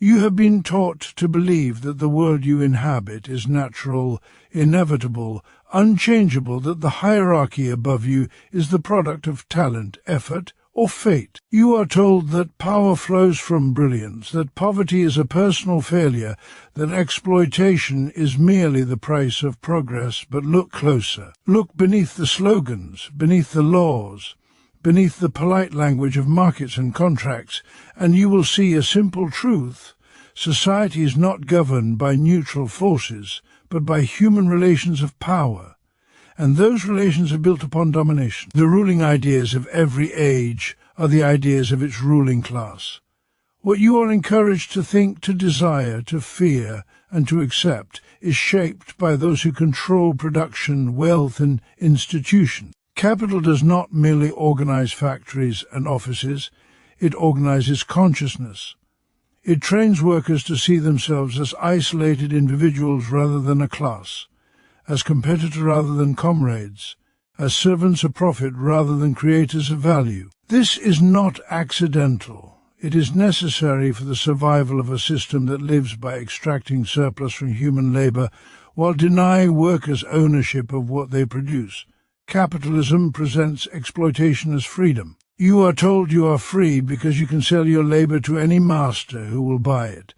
You have been taught to believe that the world you inhabit is natural, inevitable, unchangeable, that the hierarchy above you is the product of talent, effort, or fate. You are told that power flows from brilliance, that poverty is a personal failure, that exploitation is merely the price of progress. But look closer. Look beneath the slogans, beneath the laws, beneath the polite language of markets and contracts, and you will see a simple truth. Society is not governed by neutral forces, but by human relations of power. And those relations are built upon domination. The ruling ideas of every age are the ideas of its ruling class. What you are encouraged to think, to desire, to fear, and to accept is shaped by those who control production, wealth, and institutions. Capital does not merely organize factories and offices, it organizes consciousness. It trains workers to see themselves as isolated individuals rather than a class, as competitors rather than comrades, as servants of profit rather than creators of value. This is not accidental. It is necessary for the survival of a system that lives by extracting surplus from human labor while denying workers ownership of what they produce. Capitalism presents exploitation as freedom. You are told you are free because you can sell your labor to any master who will buy it.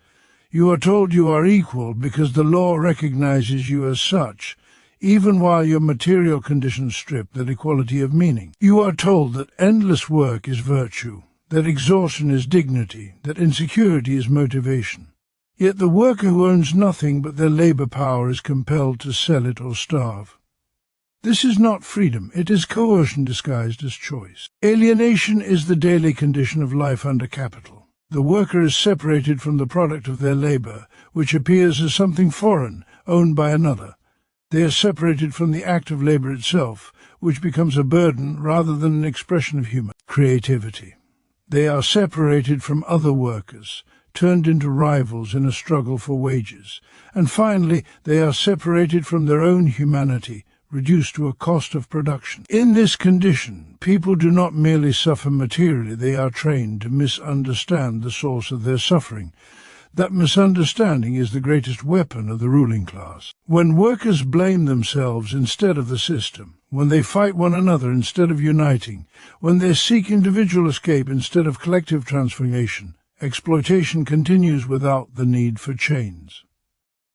You are told you are equal because the law recognizes you as such, even while your material conditions strip that equality of meaning. You are told that endless work is virtue, that exhaustion is dignity, that insecurity is motivation. Yet the worker who owns nothing but their labor power is compelled to sell it or starve. This is not freedom, it is coercion disguised as choice. Alienation is the daily condition of life under capital. The worker is separated from the product of their labor, which appears as something foreign, owned by another. They are separated from the act of labor itself, which becomes a burden rather than an expression of human creativity. They are separated from other workers, turned into rivals in a struggle for wages. And finally, they are separated from their own humanity, reduced to a cost of production. In this condition, people do not merely suffer materially, they are trained to misunderstand the source of their suffering. That misunderstanding is the greatest weapon of the ruling class. When workers blame themselves instead of the system, when they fight one another instead of uniting, when they seek individual escape instead of collective transformation, exploitation continues without the need for chains.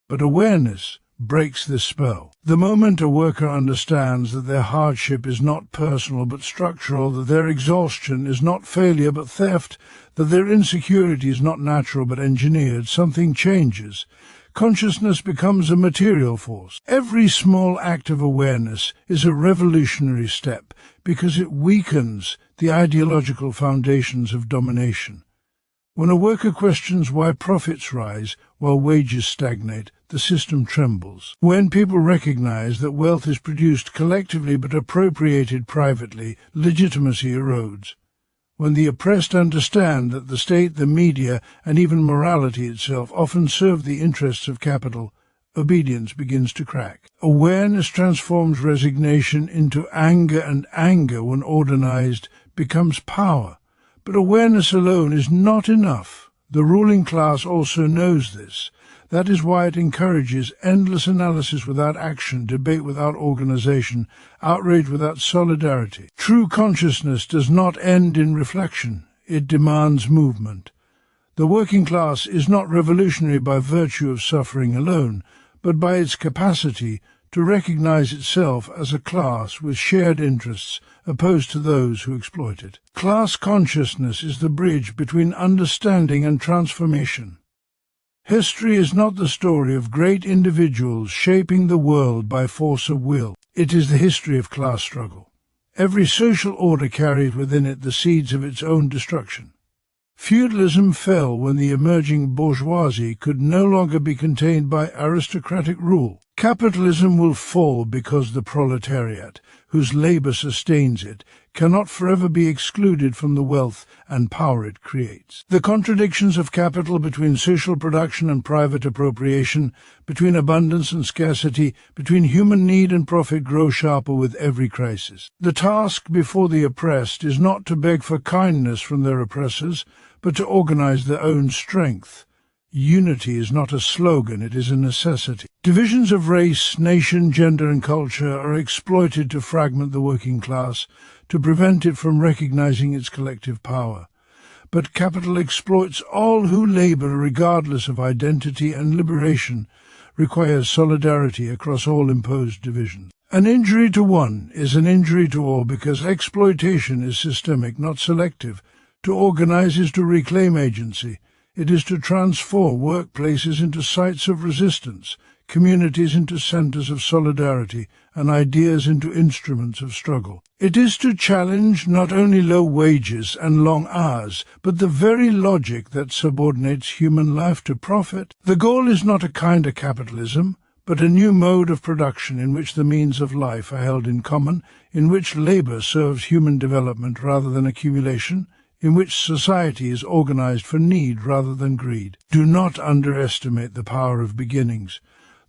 But awareness breaks this spell. The moment a worker understands that their hardship is not personal but structural, that their exhaustion is not failure but theft, that their insecurity is not natural but engineered, something changes. Consciousness becomes a material force. Every small act of awareness is a revolutionary step because it weakens the ideological foundations of domination. When a worker questions why profits rise while wages stagnate, the system trembles. When people recognize that wealth is produced collectively but appropriated privately, legitimacy erodes. When the oppressed understand that the state, the media, and even morality itself often serve the interests of capital, obedience begins to crack. Awareness transforms resignation into anger, and anger, when organized, becomes power. But awareness alone is not enough. The ruling class also knows this. That is why it encourages endless analysis without action, debate without organization, outrage without solidarity. True consciousness does not end in reflection. It demands movement. The working class is not revolutionary by virtue of suffering alone, but by its capacity to recognize itself as a class with shared interests opposed to those who exploit it. Class consciousness is the bridge between understanding and transformation. History is not the story of great individuals shaping the world by force of will. It is the history of class struggle. Every social order carries within it the seeds of its own destruction. Feudalism fell when the emerging bourgeoisie could no longer be contained by aristocratic rule. Capitalism will fall because the proletariat, whose labor sustains it, cannot forever be excluded from the wealth and power it creates. The contradictions of capital between social production and private appropriation, between abundance and scarcity, between human need and profit grow sharper with every crisis. The task before the oppressed is not to beg for kindness from their oppressors, but to organize their own strength. Unity is not a slogan, it is a necessity. Divisions of race, nation, gender and culture are exploited to fragment the working class, to prevent it from recognizing its collective power. But capital exploits all who labour regardless of identity, and liberation requires solidarity across all imposed divisions. An injury to one is an injury to all, because exploitation is systemic, not selective. To organize is to reclaim agency. It is to transform workplaces into sites of resistance, communities into centres of solidarity, and ideas into instruments of struggle. It is to challenge not only low wages and long hours, but the very logic that subordinates human life to profit. The goal is not a kinder capitalism, but a new mode of production in which the means of life are held in common, in which labour serves human development rather than accumulation, in which society is organized for need rather than greed. Do not underestimate the power of beginnings.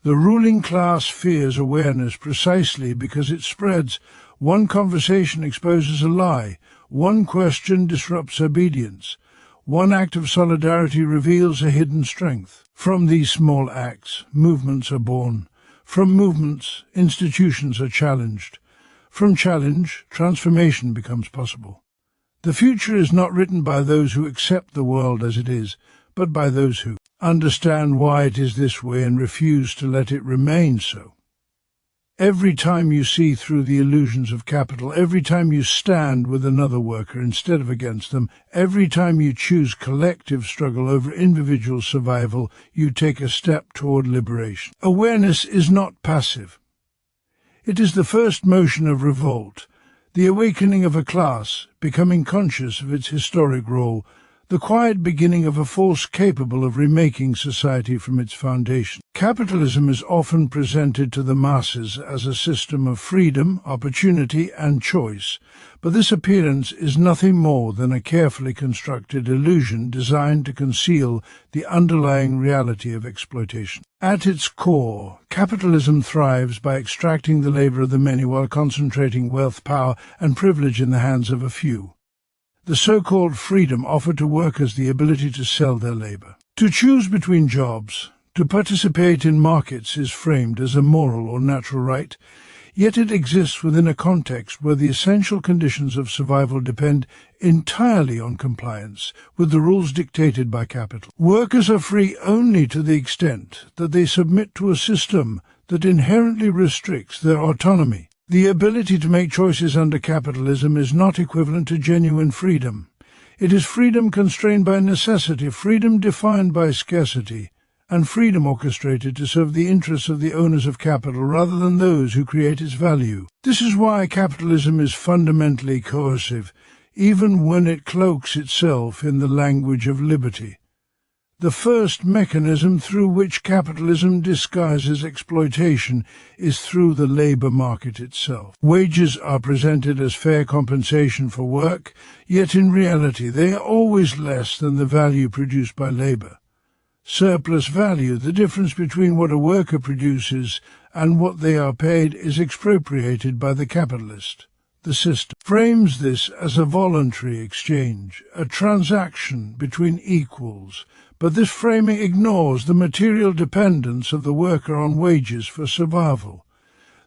The ruling class fears awareness precisely because it spreads. One conversation exposes a lie. One question disrupts obedience. One act of solidarity reveals a hidden strength. From these small acts, movements are born. From movements, institutions are challenged. From challenge, transformation becomes possible. The future is not written by those who accept the world as it is, but by those who understand why it is this way and refuse to let it remain so. Every time you see through the illusions of capital, every time you stand with another worker instead of against them, every time you choose collective struggle over individual survival, you take a step toward liberation. Awareness is not passive. It is the first motion of revolt, the awakening of a class, becoming conscious of its historic role, the quiet beginning of a force capable of remaking society from its foundation. Capitalism is often presented to the masses as a system of freedom, opportunity and choice, but this appearance is nothing more than a carefully constructed illusion designed to conceal the underlying reality of exploitation. At its core, capitalism thrives by extracting the labour of the many while concentrating wealth, power and privilege in the hands of a few. The so-called freedom offered to workers the ability to sell their labour. To choose between jobs, to participate in markets is framed as a moral or natural right, yet it exists within a context where the essential conditions of survival depend entirely on compliance with the rules dictated by capital. Workers are free only to the extent that they submit to a system that inherently restricts their autonomy. The ability to make choices under capitalism is not equivalent to genuine freedom. It is freedom constrained by necessity, freedom defined by scarcity, and freedom orchestrated to serve the interests of the owners of capital rather than those who create its value. This is why capitalism is fundamentally coercive, even when it cloaks itself in the language of liberty. The first mechanism through which capitalism disguises exploitation is through the labour market itself. Wages are presented as fair compensation for work, yet in reality they are always less than the value produced by labour. Surplus value, the difference between what a worker produces and what they are paid, is expropriated by the capitalist. The system frames this as a voluntary exchange, a transaction between equals, but this framing ignores the material dependence of the worker on wages for survival.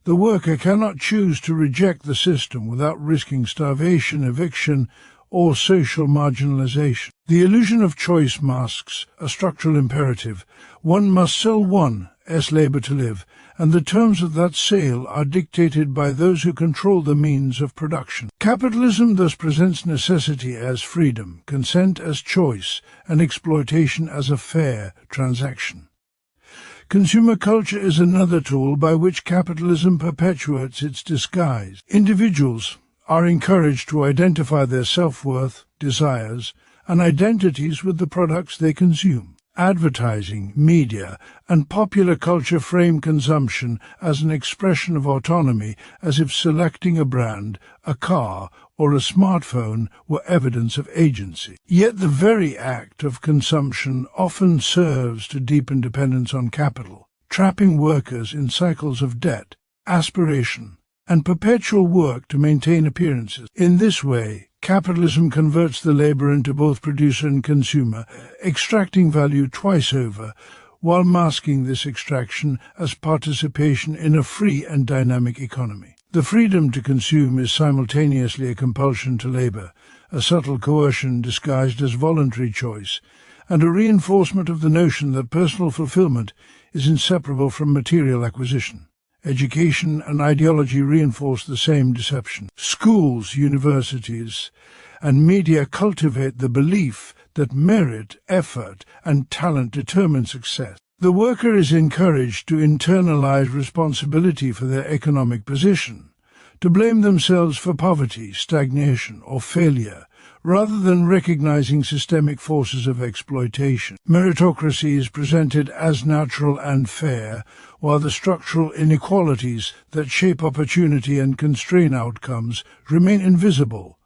The worker cannot choose to reject the system without risking starvation, eviction, or social marginalization. The illusion of choice masks a structural imperative. One must sell one, as labour to live, and the terms of that sale are dictated by those who control the means of production. Capitalism thus presents necessity as freedom, consent as choice, and exploitation as a fair transaction. Consumer culture is another tool by which capitalism perpetuates its disguise. Individuals are encouraged to identify their self-worth, desires, and identities with the products they consume. Advertising, media, and popular culture frame consumption as an expression of autonomy, as if selecting a brand, a car, or a smartphone were evidence of agency. Yet the very act of consumption often serves to deepen dependence on capital, trapping workers in cycles of debt, aspiration, and perpetual work to maintain appearances. In this way, Capitalism converts the labor into both producer and consumer, extracting value twice over, while masking this extraction as participation in a free and dynamic economy. The freedom to consume is simultaneously a compulsion to labor, a subtle coercion disguised as voluntary choice, and a reinforcement of the notion that personal fulfillment is inseparable from material acquisition. Education and ideology reinforce the same deception. Schools, universities, and media cultivate the belief that merit, effort, and talent determine success. The worker is encouraged to internalize responsibility for their economic position, to blame themselves for poverty, stagnation, or failure, rather than recognizing systemic forces of exploitation. Meritocracy is presented as natural and fair, while the structural inequalities that shape opportunity and constrain outcomes remain invisible.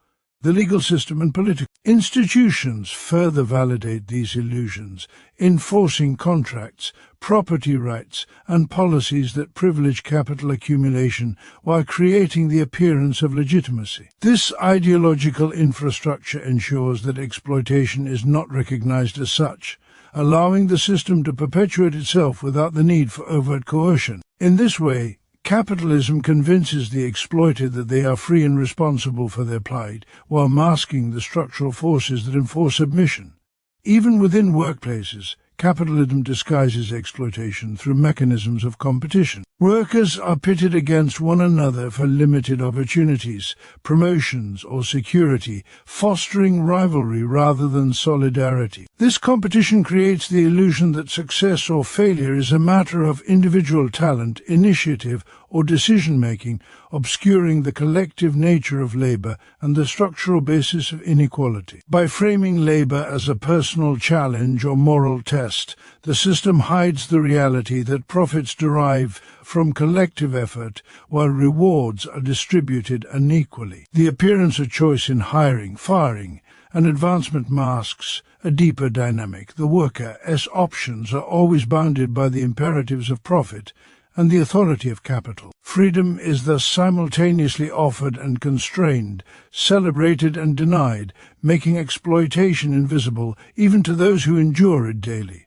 The legal system and political institutions further validate these illusions, enforcing contracts, property rights, and policies that privilege capital accumulation while creating the appearance of legitimacy. This ideological infrastructure ensures that exploitation is not recognized as such, allowing the system to perpetuate itself without the need for overt coercion. In this way, capitalism convinces the exploited that they are free and responsible for their plight, while masking the structural forces that enforce submission. Even within workplaces, capitalism disguises exploitation through mechanisms of competition. Workers are pitted against one another for limited opportunities, promotions, or security, fostering rivalry rather than solidarity. This competition creates the illusion that success or failure is a matter of individual talent, initiative, or decision-making, obscuring the collective nature of labor and the structural basis of inequality. By framing labor as a personal challenge or moral test, the system hides the reality that profits derive from collective effort, while rewards are distributed unequally. The appearance of choice in hiring, firing, and advancement masks a deeper dynamic. The worker's options are always bounded by the imperatives of profit and the authority of capital. Freedom is thus simultaneously offered and constrained, celebrated and denied, making exploitation invisible even to those who endure it daily.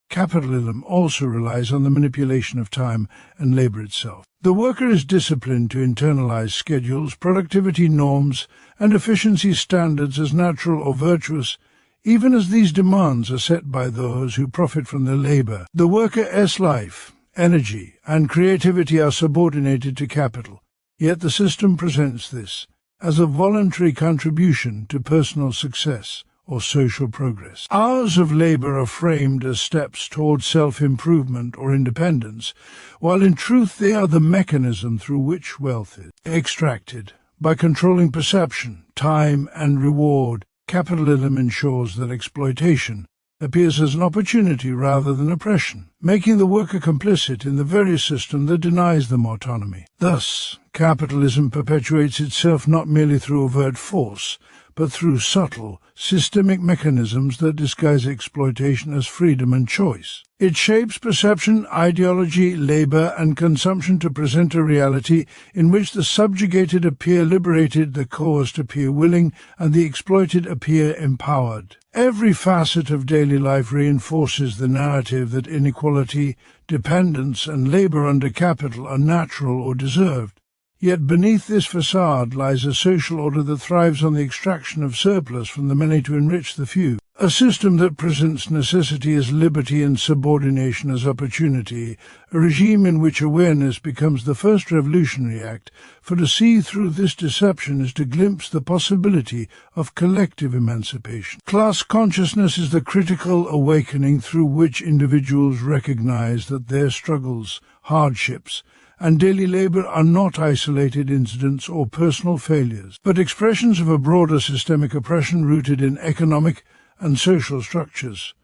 Capitalism also relies on the manipulation of time and labor itself. The worker is disciplined to internalize schedules, productivity norms, and efficiency standards as natural or virtuous, even as these demands are set by those who profit from their labor. The worker's life, energy, and creativity are subordinated to capital, yet the system presents this as a voluntary contribution to personal success or social progress. Hours of labor are framed as steps towards self-improvement or independence, while in truth they are the mechanism through which wealth is extracted. By controlling perception, time, and reward, capitalism ensures that exploitation appears as an opportunity rather than oppression, making the worker complicit in the very system that denies them autonomy. Thus, capitalism perpetuates itself not merely through overt force, but through subtle, systemic mechanisms that disguise exploitation as freedom and choice. It shapes perception, ideology, labor, and consumption to present a reality in which the subjugated appear liberated, the coerced appear willing, and the exploited appear empowered. Every facet of daily life reinforces the narrative that inequality, dependence, and labor under capital are natural or deserved. Yet beneath this facade lies a social order that thrives on the extraction of surplus from the many to enrich the few, a system that presents necessity as liberty and subordination as opportunity, a regime in which awareness becomes the first revolutionary act, for to see through this deception is to glimpse the possibility of collective emancipation. Class consciousness is the critical awakening through which individuals recognize that their struggles, hardships, and daily labor are not isolated incidents or personal failures, but expressions of a broader systemic oppression rooted in economic and social structures.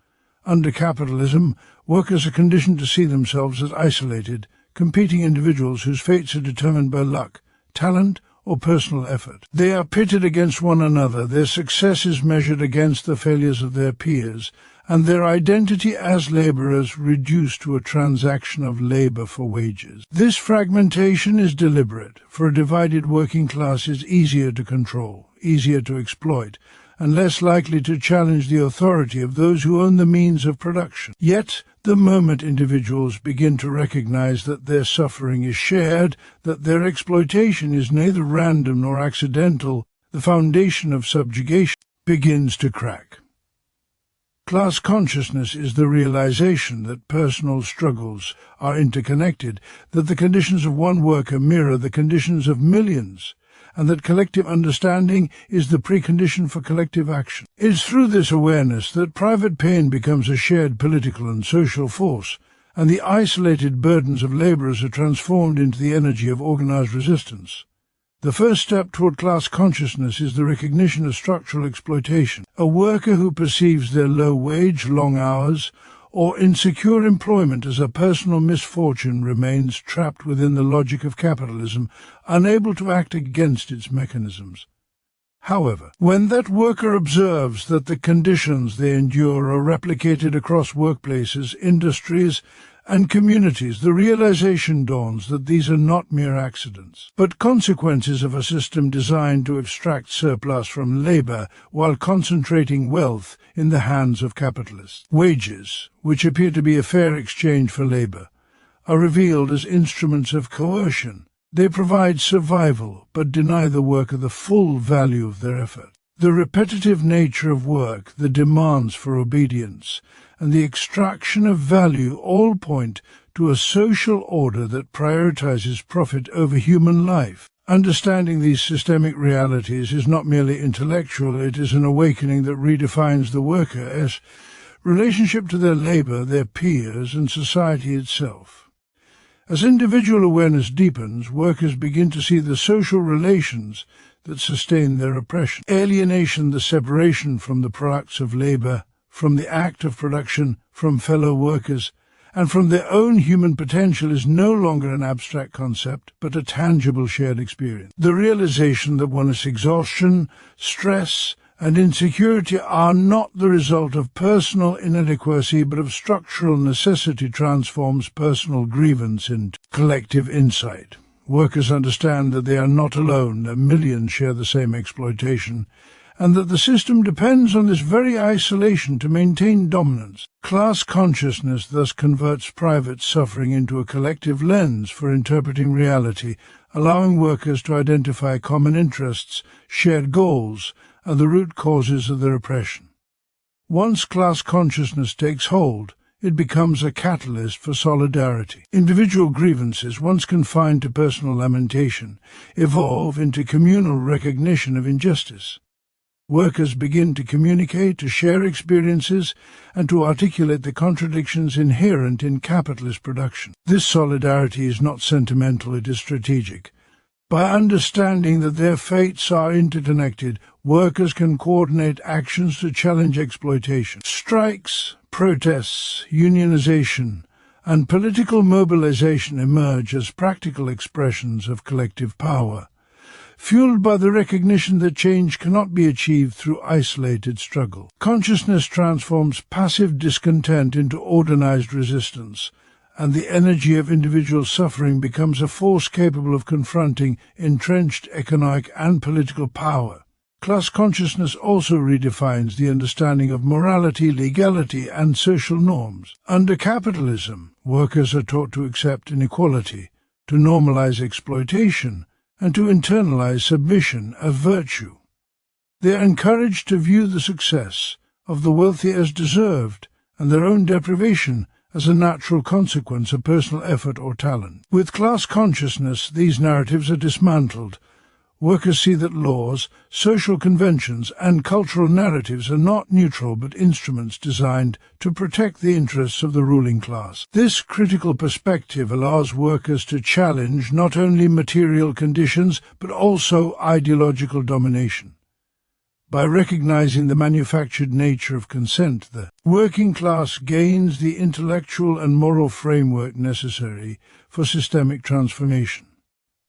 Under capitalism, workers are conditioned to see themselves as isolated, competing individuals whose fates are determined by luck, talent, or personal effort. They are pitted against one another, their success is measured against the failures of their peers, and their identity as labourers reduced to a transaction of labour for wages. This fragmentation is deliberate, for a divided working class is easier to control, easier to exploit, and less likely to challenge the authority of those who own the means of production. Yet, the moment individuals begin to recognize that their suffering is shared, that their exploitation is neither random nor accidental, the foundation of subjugation begins to crack. Class consciousness is the realization that personal struggles are interconnected, that the conditions of one worker mirror the conditions of millions, and that collective understanding is the precondition for collective action. It is through this awareness that private pain becomes a shared political and social force, and the isolated burdens of labourers are transformed into the energy of organised resistance. The first step toward class consciousness is the recognition of structural exploitation. A worker who perceives their low wage, long hours, or insecure employment as a personal misfortune remains trapped within the logic of capitalism, unable to act against its mechanisms. However, when that worker observes that the conditions they endure are replicated across workplaces, industries, and communities, the realization dawns that these are not mere accidents, but consequences of a system designed to extract surplus from labor while concentrating wealth in the hands of capitalists. Wages, which appear to be a fair exchange for labor, are revealed as instruments of coercion. They provide survival, but deny the worker the full value of their effort. The repetitive nature of work, the demands for obedience, and the extraction of value all point to a social order that prioritizes profit over human life. Understanding these systemic realities is not merely intellectual, it is an awakening that redefines the worker as relationship to their labor, their peers, and society itself. As individual awareness deepens, workers begin to see the social relations that sustain their oppression. Alienation, the separation from the products of labor, from the act of production, from fellow workers, and from their own human potential is no longer an abstract concept, but a tangible shared experience. The realization that one's exhaustion, stress, and insecurity are not the result of personal inadequacy, but of structural necessity transforms personal grievance into collective insight. Workers understand that they are not alone, that millions share the same exploitation, and that the system depends on this very isolation to maintain dominance. Class consciousness thus converts private suffering into a collective lens for interpreting reality, allowing workers to identify common interests, shared goals, and the root causes of their oppression. Once class consciousness takes hold, it becomes a catalyst for solidarity. Individual grievances, once confined to personal lamentation, evolve into communal recognition of injustice. Workers begin to communicate, to share experiences, and to articulate the contradictions inherent in capitalist production. This solidarity is not sentimental, it is strategic. By understanding that their fates are interconnected, workers can coordinate actions to challenge exploitation. Strikes, protests, unionization, and political mobilization emerge as practical expressions of collective power, fueled by the recognition that change cannot be achieved through isolated struggle. Consciousness transforms passive discontent into organized resistance, and the energy of individual suffering becomes a force capable of confronting entrenched economic and political power. Class consciousness also redefines the understanding of morality, legality, and social norms. Under capitalism, workers are taught to accept inequality, to normalize exploitation, and to internalize submission as virtue. They are encouraged to view the success of the wealthy as deserved, and their own deprivation as a natural consequence of personal effort or talent. With class consciousness, these narratives are dismantled. Workers see that laws, social conventions, and cultural narratives are not neutral but instruments designed to protect the interests of the ruling class. This critical perspective allows workers to challenge not only material conditions but also ideological domination. By recognizing the manufactured nature of consent, the working class gains the intellectual and moral framework necessary for systemic transformation.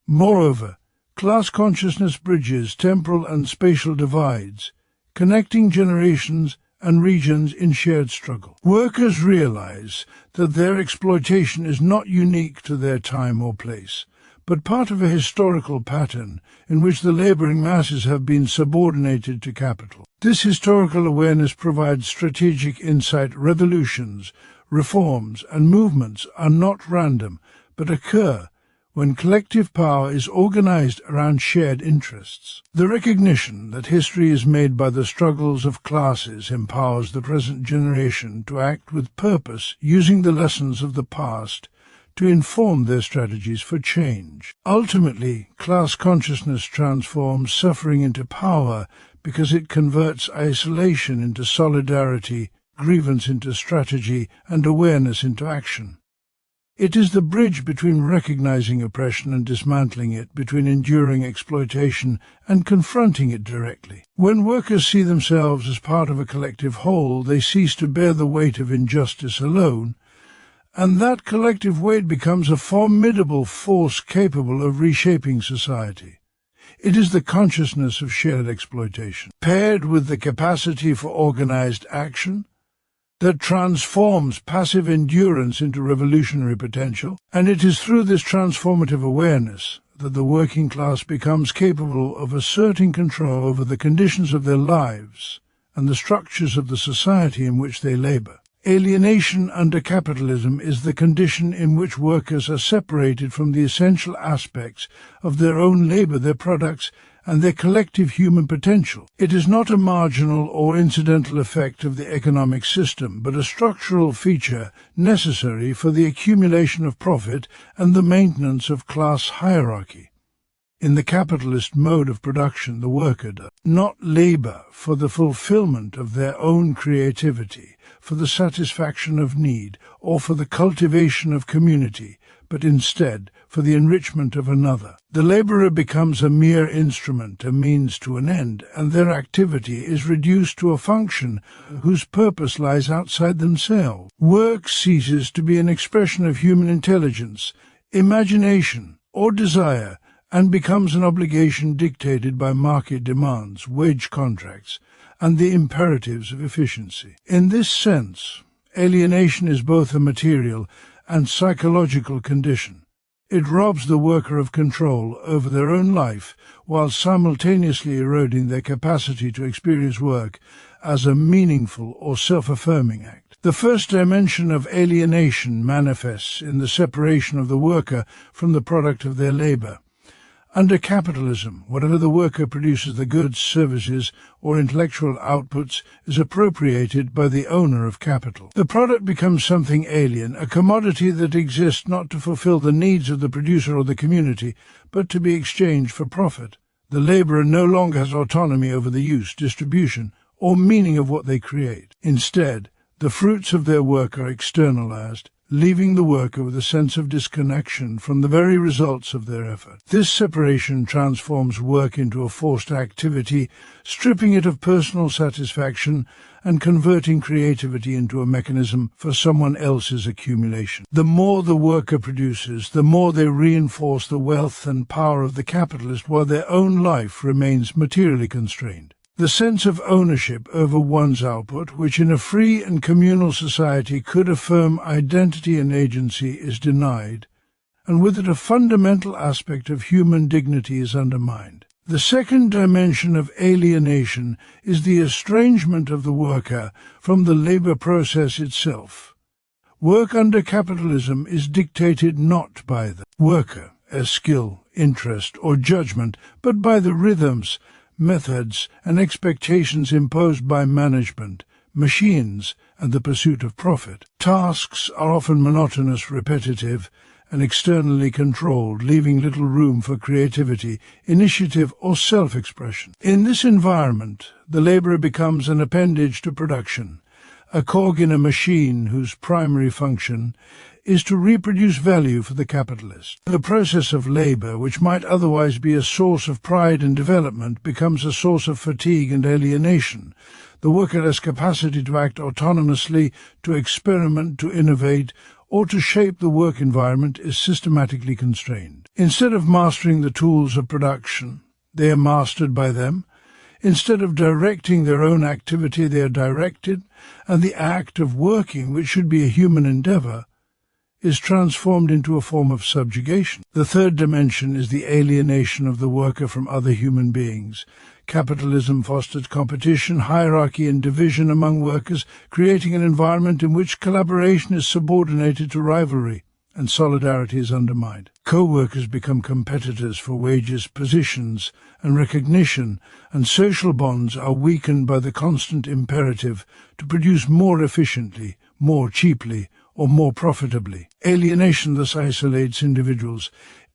Moreover, class consciousness bridges temporal and spatial divides, connecting generations and regions in shared struggle. Workers realize that their exploitation is not unique to their time or place, but part of a historical pattern in which the labouring masses have been subordinated to capital. This historical awareness provides strategic insight. Revolutions, reforms, and movements are not random, but occur when collective power is organized around shared interests. The recognition that history is made by the struggles of classes empowers the present generation to act with purpose, using the lessons of the past to inform their strategies for change. Ultimately, class consciousness transforms suffering into power because it converts isolation into solidarity, grievance into strategy, and awareness into action. It is the bridge between recognizing oppression and dismantling it, between enduring exploitation and confronting it directly. When workers see themselves as part of a collective whole, they cease to bear the weight of injustice alone, and that collective weight becomes a formidable force capable of reshaping society. It is the consciousness of shared exploitation, paired with the capacity for organized action, that transforms passive endurance into revolutionary potential, and it is through this transformative awareness that the working class becomes capable of asserting control over the conditions of their lives and the structures of the society in which they labor. Alienation under capitalism is the condition in which workers are separated from the essential aspects of their own labor, their products, and their collective human potential. It is not a marginal or incidental effect of the economic system, but a structural feature necessary for the accumulation of profit and the maintenance of class hierarchy. In the capitalist mode of production, the worker does not labor for the fulfillment of their own creativity, for the satisfaction of need, or for the cultivation of community, but instead for the enrichment of another. The laborer becomes a mere instrument, a means to an end, and their activity is reduced to a function whose purpose lies outside themselves. Work ceases to be an expression of human intelligence, imagination, or desire, and becomes an obligation dictated by market demands, wage contracts, and the imperatives of efficiency. In this sense, alienation is both a material and psychological condition. It robs the worker of control over their own life while simultaneously eroding their capacity to experience work as a meaningful or self-affirming act. The first dimension of alienation manifests in the separation of the worker from the product of their labor. Under capitalism, whatever the worker produces, the goods, services, or intellectual outputs, is appropriated by the owner of capital. The product becomes something alien, a commodity that exists not to fulfill the needs of the producer or the community, but to be exchanged for profit. The laborer no longer has autonomy over the use, distribution, or meaning of what they create. Instead, the fruits of their work are externalized, leaving the worker with a sense of disconnection from the very results of their effort. This separation transforms work into a forced activity, stripping it of personal satisfaction and converting creativity into a mechanism for someone else's accumulation. The more the worker produces, the more they reinforce the wealth and power of the capitalist, while their own life remains materially constrained. The sense of ownership over one's output, which in a free and communal society could affirm identity and agency, is denied, and with it a fundamental aspect of human dignity is undermined. The second dimension of alienation is the estrangement of the worker from the labor process itself. Work under capitalism is dictated not by the worker as skill, interest, or judgment, but by the rhythms, methods, and expectations imposed by management, machines, and the pursuit of profit. Tasks are often monotonous, repetitive, and externally controlled, leaving little room for creativity, initiative, or self-expression. In this environment, the laborer becomes an appendage to production, a cog in a machine whose primary function is to reproduce value for the capitalist. The process of labor, which might otherwise be a source of pride and development, becomes a source of fatigue and alienation. The worker has capacity to act autonomously, to experiment, to innovate, or to shape the work environment is systematically constrained. Instead of mastering the tools of production, they are mastered by them. Instead of directing their own activity, they are directed, and the act of working, which should be a human endeavor, is transformed into a form of subjugation. The third dimension is the alienation of the worker from other human beings. Capitalism fosters competition, hierarchy, and division among workers, creating an environment in which collaboration is subordinated to rivalry and solidarity is undermined. Co-workers become competitors for wages, positions, and recognition, and social bonds are weakened by the constant imperative to produce more efficiently, more cheaply, or more profitably. Alienation thus isolates individuals,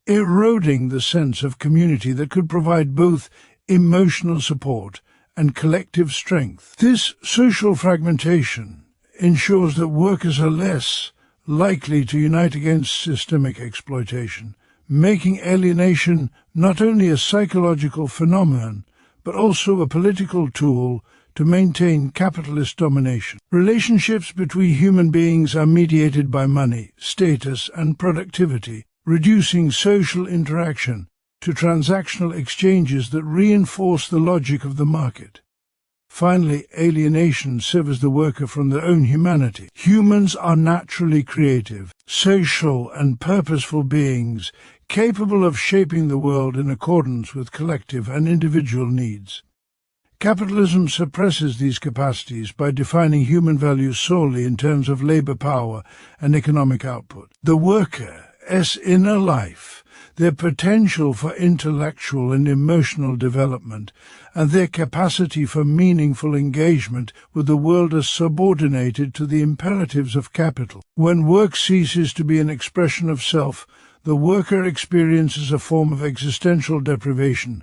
eroding the sense of community that could provide both emotional support and collective strength. This social fragmentation ensures that workers are less likely to unite against systemic exploitation, making alienation not only a psychological phenomenon, but also a political tool to maintain capitalist domination. Relationships between human beings are mediated by money, status, and productivity, reducing social interaction to transactional exchanges that reinforce the logic of the market. Finally, alienation severs the worker from their own humanity. Humans are naturally creative, social, and purposeful beings, capable of shaping the world in accordance with collective and individual needs. Capitalism suppresses these capacities by defining human values solely in terms of labor power and economic output. The worker's inner life, their potential for intellectual and emotional development, and their capacity for meaningful engagement with the world are subordinated to the imperatives of capital. When work ceases to be an expression of self, the worker experiences a form of existential deprivation,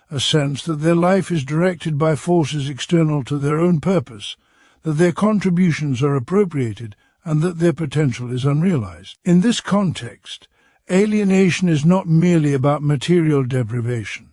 a sense that their life is directed by forces external to their own purpose, that their contributions are appropriated, and that their potential is unrealized. In this context, alienation is not merely about material deprivation,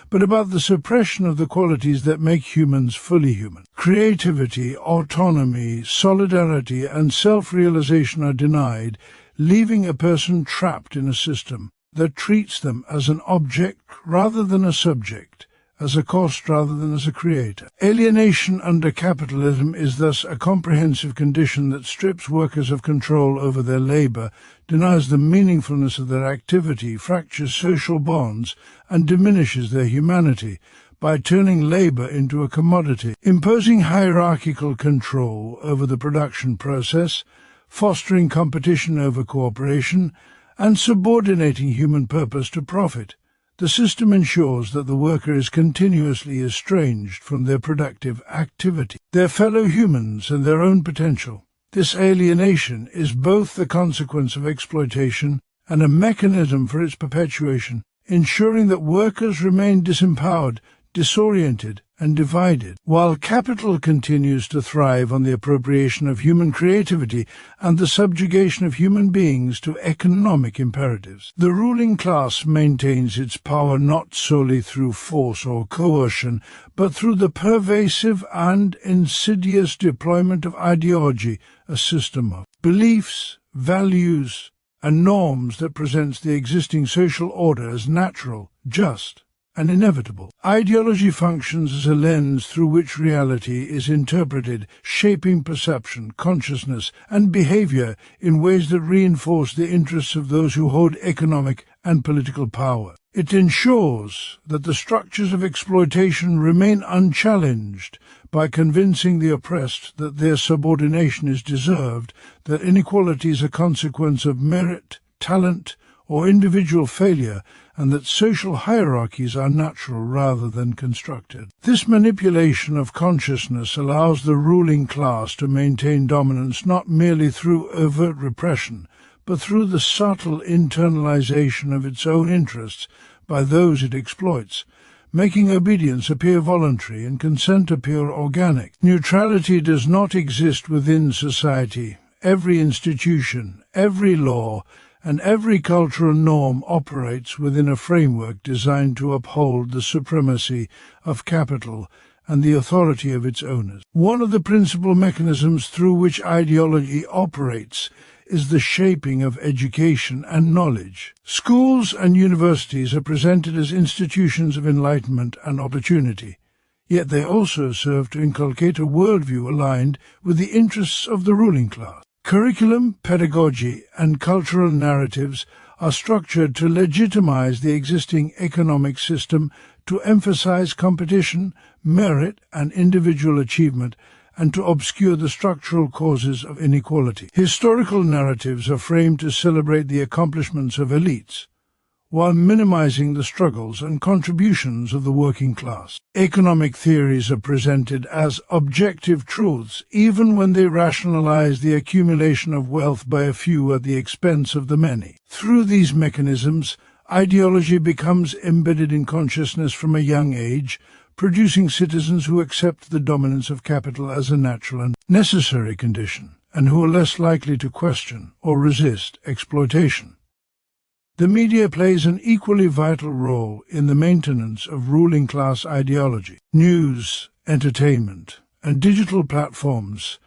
but about the suppression of the qualities that make humans fully human. Creativity, autonomy, solidarity, and self-realization are denied, leaving a person trapped in a system that treats them as an object rather than a subject, as a cost rather than as a creator. Alienation under capitalism is thus a comprehensive condition that strips workers of control over their labor, denies the meaningfulness of their activity, fractures social bonds, and diminishes their humanity by turning labor into a commodity, imposing hierarchical control over the production process, fostering competition over cooperation, and subordinating human purpose to profit. The system ensures that the worker is continuously estranged from their productive activity, their fellow humans, and their own potential. This alienation is both the consequence of exploitation and a mechanism for its perpetuation, ensuring that workers remain disempowered, disoriented, and divided, while capital continues to thrive on the appropriation of human creativity and the subjugation of human beings to economic imperatives. The ruling class maintains its power not solely through force or coercion, but through the pervasive and insidious deployment of ideology, a system of beliefs, values, and norms that presents the existing social order as natural, just, and inevitable. Ideology functions as a lens through which reality is interpreted, shaping perception, consciousness, and behavior in ways that reinforce the interests of those who hold economic and political power. It ensures that the structures of exploitation remain unchallenged by convincing the oppressed that their subordination is deserved, that inequality is a consequence of merit, talent, or individual failure, and that social hierarchies are natural rather than constructed. This manipulation of consciousness allows the ruling class to maintain dominance not merely through overt repression, but through the subtle internalization of its own interests by those it exploits, making obedience appear voluntary and consent appear organic. Neutrality does not exist within society. Every institution, every law, and every cultural norm operates within a framework designed to uphold the supremacy of capital and the authority of its owners. One of the principal mechanisms through which ideology operates is the shaping of education and knowledge. Schools and universities are presented as institutions of enlightenment and opportunity. Yet they also serve to inculcate a worldview aligned with the interests of the ruling class. Curriculum, pedagogy, and cultural narratives are structured to legitimize the existing economic system, to emphasize competition, merit, and individual achievement, and to obscure the structural causes of inequality. Historical narratives are framed to celebrate the accomplishments of elites, while minimizing the struggles and contributions of the working class. Economic theories are presented as objective truths, even when they rationalize the accumulation of wealth by a few at the expense of the many. Through these mechanisms, ideology becomes embedded in consciousness from a young age, producing citizens who accept the dominance of capital as a natural and necessary condition, and who are less likely to question or resist exploitation. The media plays an equally vital role in the maintenance of ruling class ideology. News, entertainment, and digital platforms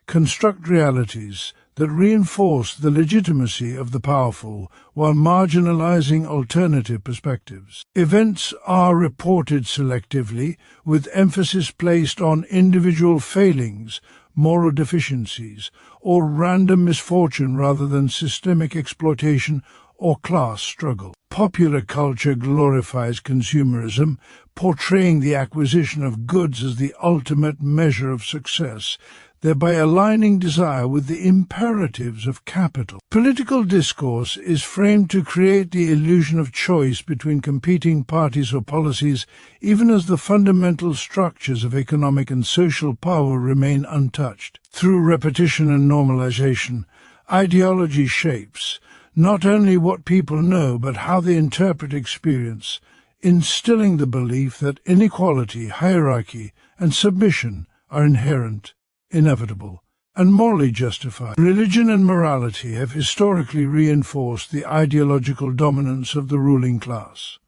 construct realities that reinforce the legitimacy of the powerful while marginalizing alternative perspectives. Events are reported selectively, with emphasis placed on individual failings, moral deficiencies, or random misfortune rather than systemic exploitation or class struggle. Popular culture glorifies consumerism, portraying the acquisition of goods as the ultimate measure of success, thereby aligning desire with the imperatives of capital. Political discourse is framed to create the illusion of choice between competing parties or policies, even as the fundamental structures of economic and social power remain untouched. Through repetition and normalization, ideology shapes not only what people know, but how they interpret experience, instilling the belief that inequality, hierarchy, and submission are inherent, inevitable, and morally justified. Religion and morality have historically reinforced the ideological dominance of the ruling class.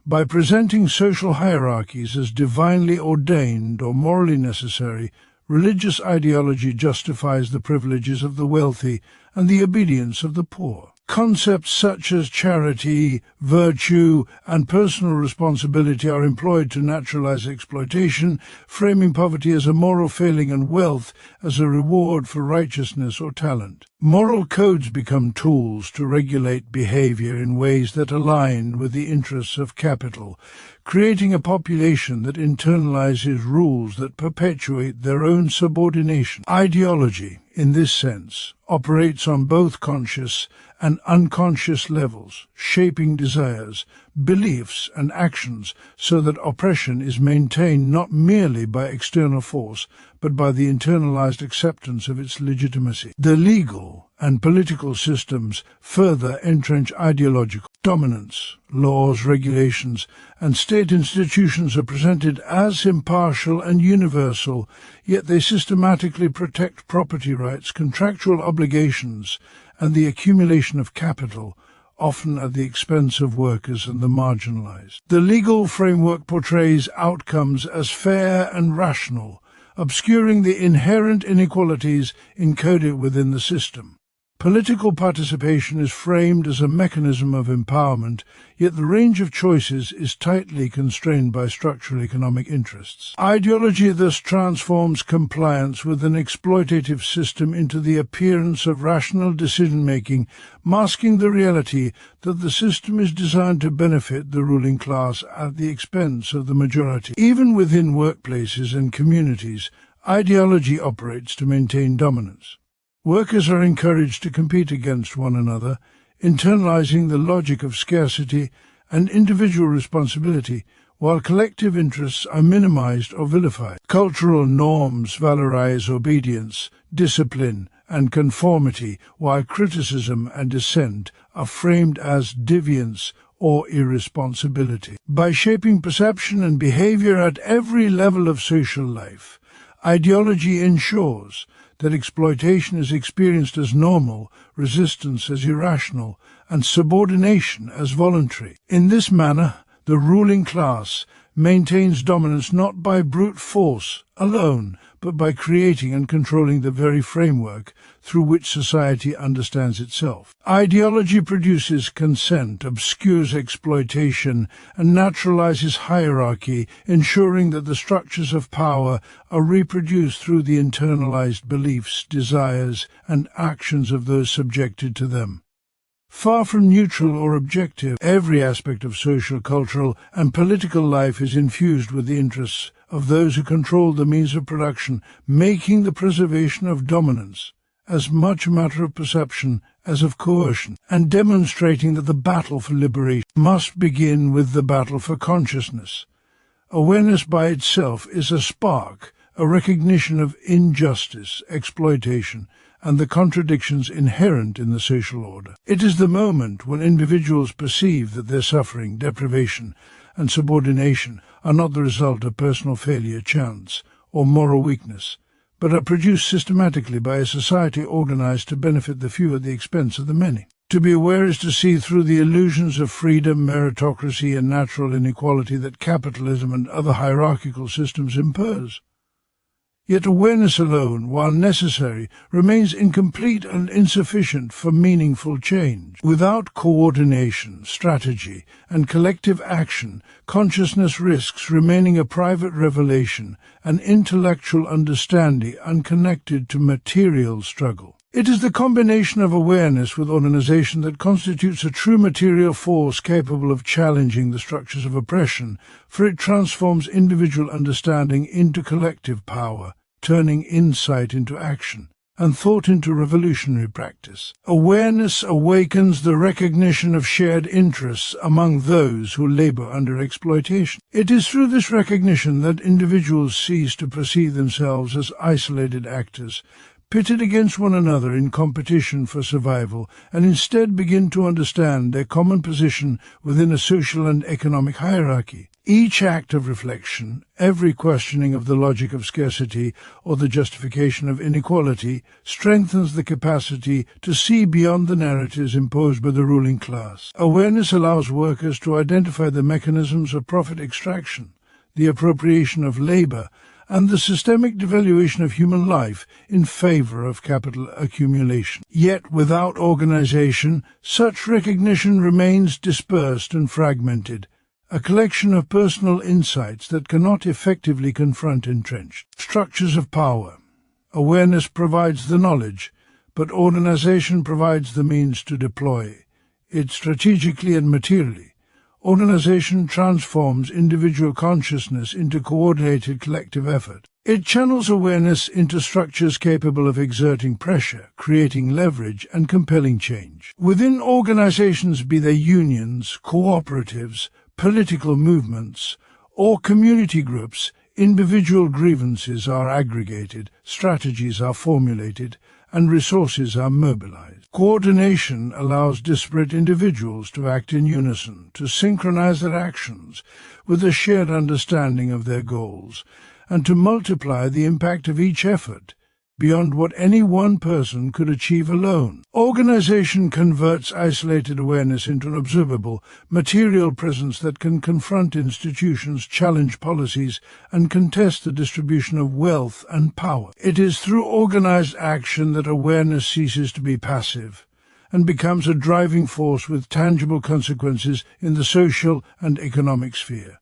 By presenting social hierarchies as divinely ordained or morally necessary, religious ideology justifies the privileges of the wealthy and the obedience of the poor. Concepts such as charity, virtue, and personal responsibility are employed to naturalize exploitation, framing poverty as a moral failing and wealth as a reward for righteousness or talent. Moral codes become tools to regulate behavior in ways that align with the interests of capital, creating a population that internalizes rules that perpetuate their own subordination. Ideology, in this sense, operates on both conscious and unconscious levels, shaping desires, beliefs, and actions so that oppression is maintained not merely by external force, but by the internalized acceptance of its legitimacy. The legal and political systems further entrench ideological dominance. Laws, regulations, and state institutions are presented as impartial and universal, yet they systematically protect property rights, contractual obligations, and the accumulation of capital, often at the expense of workers and the marginalized. The legal framework portrays outcomes as fair and rational, obscuring the inherent inequalities encoded within the system. Political participation is framed as a mechanism of empowerment, yet the range of choices is tightly constrained by structural economic interests. Ideology thus transforms compliance with an exploitative system into the appearance of rational decision-making, masking the reality that the system is designed to benefit the ruling class at the expense of the majority. Even within workplaces and communities, ideology operates to maintain dominance. Workers are encouraged to compete against one another, internalizing the logic of scarcity and individual responsibility, while collective interests are minimized or vilified. Cultural norms valorize obedience, discipline, and conformity, while criticism and dissent are framed as deviance or irresponsibility. By shaping perception and behavior at every level of social life, ideology ensures that exploitation is experienced as normal, resistance as irrational, and subordination as voluntary. In this manner, the ruling class maintains dominance not by brute force alone, but by creating and controlling the very framework through which society understands itself. Ideology produces consent, obscures exploitation, and naturalizes hierarchy, ensuring that the structures of power are reproduced through the internalized beliefs, desires, and actions of those subjected to them. Far from neutral or objective, every aspect of social, cultural, and political life is infused with the interests of those who control the means of production, making the preservation of dominance as much a matter of perception as of coercion, and demonstrating that the battle for liberation must begin with the battle for consciousness. Awareness by itself is a spark, a recognition of injustice, exploitation, and the contradictions inherent in the social order. It is the moment when individuals perceive that their suffering, deprivation, and subordination are not the result of personal failure, chance, or moral weakness, but are produced systematically by a society organized to benefit the few at the expense of the many. To be aware is to see through the illusions of freedom, meritocracy, and natural inequality that capitalism and other hierarchical systems impose. Yet awareness alone, while necessary, remains incomplete and insufficient for meaningful change. Without coordination, strategy, and collective action, consciousness risks remaining a private revelation, an intellectual understanding unconnected to material struggle. It is the combination of awareness with organization that constitutes a true material force capable of challenging the structures of oppression, for it transforms individual understanding into collective power, turning insight into action, and thought into revolutionary practice. Awareness awakens the recognition of shared interests among those who labor under exploitation. It is through this recognition that individuals cease to perceive themselves as isolated actors, pitted against one another in competition for survival, and instead begin to understand their common position within a social and economic hierarchy. Each act of reflection, every questioning of the logic of scarcity or the justification of inequality, strengthens the capacity to see beyond the narratives imposed by the ruling class. Awareness allows workers to identify the mechanisms of profit extraction, the appropriation of labor, and the systemic devaluation of human life in favor of capital accumulation. Yet without organization, such recognition remains dispersed and fragmented, a collection of personal insights that cannot effectively confront entrenched structures of power. Awareness provides the knowledge, but organization provides the means to deploy it strategically and materially. Organization transforms individual consciousness into coordinated collective effort. It channels awareness into structures capable of exerting pressure, creating leverage, and compelling change. Within organizations, be they unions, cooperatives, political movements, or community groups, individual grievances are aggregated, strategies are formulated, and resources are mobilized. Coordination allows disparate individuals to act in unison, to synchronize their actions with a shared understanding of their goals, and to multiply the impact of each effort beyond what any one person could achieve alone. Organization converts isolated awareness into an observable, material presence that can confront institutions, challenge policies, and contest the distribution of wealth and power. It is through organized action that awareness ceases to be passive and becomes a driving force with tangible consequences in the social and economic sphere.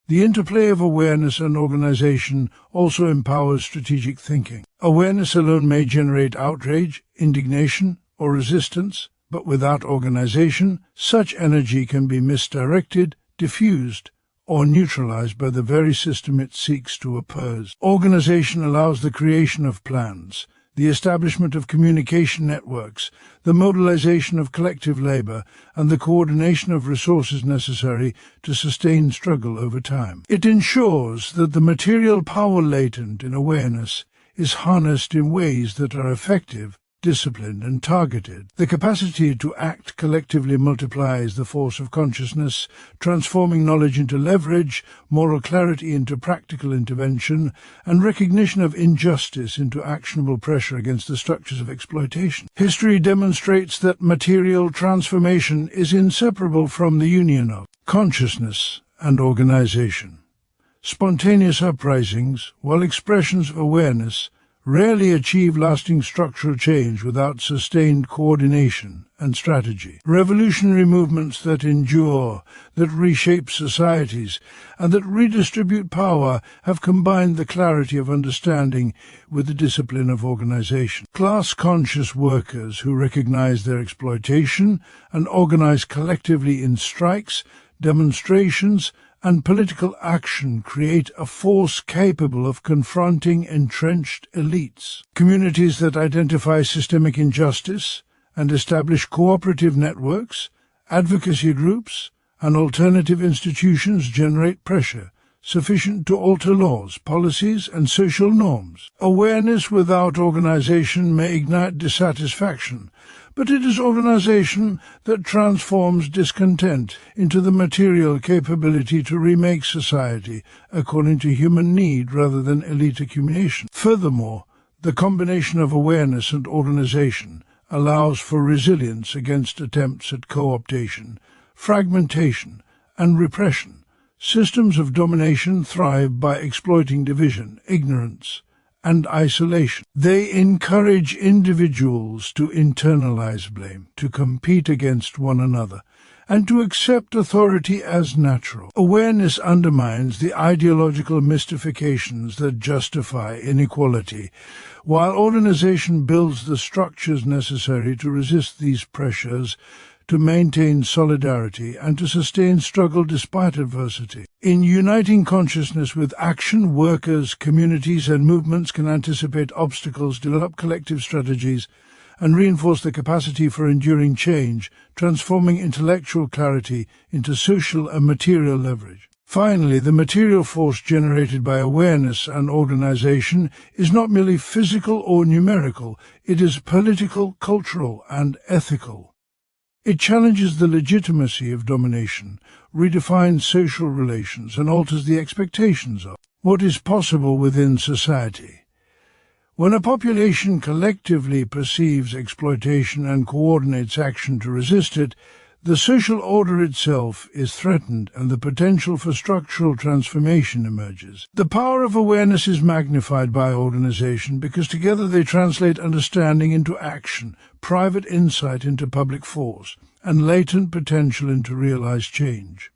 The interplay of awareness and organization also empowers strategic thinking. Awareness alone may generate outrage, indignation, or resistance, but without organization, such energy can be misdirected, diffused, or neutralized by the very system it seeks to oppose. Organization allows the creation of plans, the establishment of communication networks, the mobilization of collective labor, and the coordination of resources necessary to sustain struggle over time. It ensures that the material power latent in awareness is harnessed in ways that are effective, disciplined, and targeted. The capacity to act collectively multiplies the force of consciousness, transforming knowledge into leverage, moral clarity into practical intervention, and recognition of injustice into actionable pressure against the structures of exploitation. History demonstrates that material transformation is inseparable from the union of consciousness and organization. Spontaneous uprisings, while expressions of awareness, rarely achieve lasting structural change without sustained coordination and strategy. Revolutionary movements that endure, that reshape societies, and that redistribute power have combined the clarity of understanding with the discipline of organization. Class-conscious workers who recognize their exploitation and organize collectively in strikes, demonstrations, and political action create a force capable of confronting entrenched elites. Communities that identify systemic injustice and establish cooperative networks, advocacy groups, and alternative institutions generate pressure sufficient to alter laws, policies, and social norms. Awareness without organization may ignite dissatisfaction, but it is organization that transforms discontent into the material capability to remake society according to human need rather than elite accumulation. Furthermore, the combination of awareness and organization allows for resilience against attempts at co-optation, fragmentation, and repression. Systems of domination thrive by exploiting division, ignorance, and isolation. They encourage individuals to internalize blame, to compete against one another, and to accept authority as natural. Awareness undermines the ideological mystifications that justify inequality, while organization builds the structures necessary to resist these pressures, to maintain solidarity, and to sustain struggle despite adversity. In uniting consciousness with action, workers, communities, and movements can anticipate obstacles, develop collective strategies, and reinforce the capacity for enduring change, transforming intellectual clarity into social and material leverage. Finally, the material force generated by awareness and organization is not merely physical or numerical, it is political, cultural, and ethical. It challenges the legitimacy of domination, redefines social relations, and alters the expectations of what is possible within society. When a population collectively perceives exploitation and coordinates action to resist it, the social order itself is threatened and the potential for structural transformation emerges. The power of awareness is magnified by organization because together they translate understanding into action, private insight into public force, and latent potential into realized change.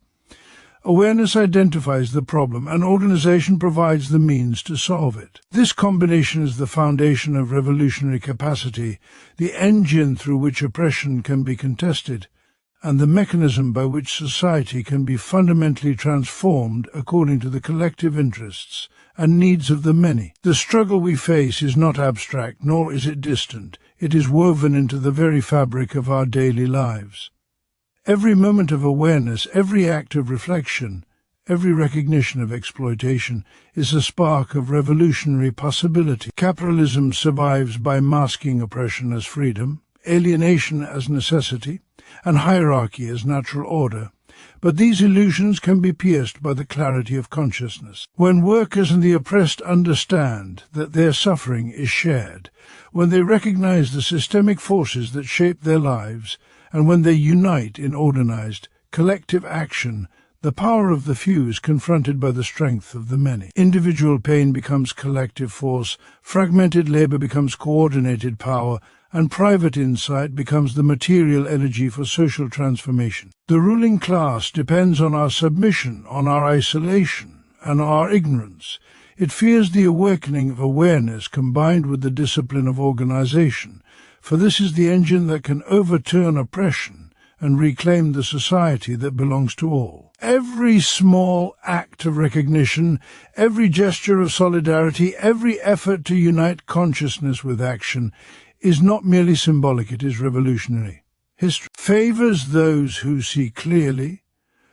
Awareness identifies the problem, and organization provides the means to solve it. This combination is the foundation of revolutionary capacity, the engine through which oppression can be contested, and the mechanism by which society can be fundamentally transformed according to the collective interests and needs of the many. The struggle we face is not abstract, nor is it distant. It is woven into the very fabric of our daily lives. Every moment of awareness, every act of reflection, every recognition of exploitation is a spark of revolutionary possibility. Capitalism survives by masking oppression as freedom, alienation as necessity, and hierarchy as natural order. But these illusions can be pierced by the clarity of consciousness. When workers and the oppressed understand that their suffering is shared, when they recognize the systemic forces that shape their lives, and when they unite in organized, collective action, the power of the few is confronted by the strength of the many. Individual pain becomes collective force, fragmented labor becomes coordinated power, and private insight becomes the material energy for social transformation. The ruling class depends on our submission, on our isolation, and our ignorance. It fears the awakening of awareness combined with the discipline of organization, for this is the engine that can overturn oppression and reclaim the society that belongs to all. Every small act of recognition, every gesture of solidarity, every effort to unite consciousness with action is not merely symbolic, it is revolutionary. History favors those who see clearly,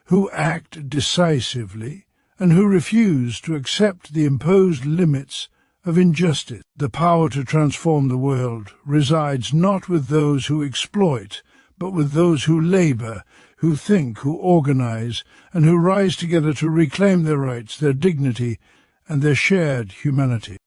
who act decisively, and who refuse to accept the imposed limits of injustice. The power to transform the world resides not with those who exploit, but with those who labor, who think, who organize, and who rise together to reclaim their rights, their dignity, and their shared humanity.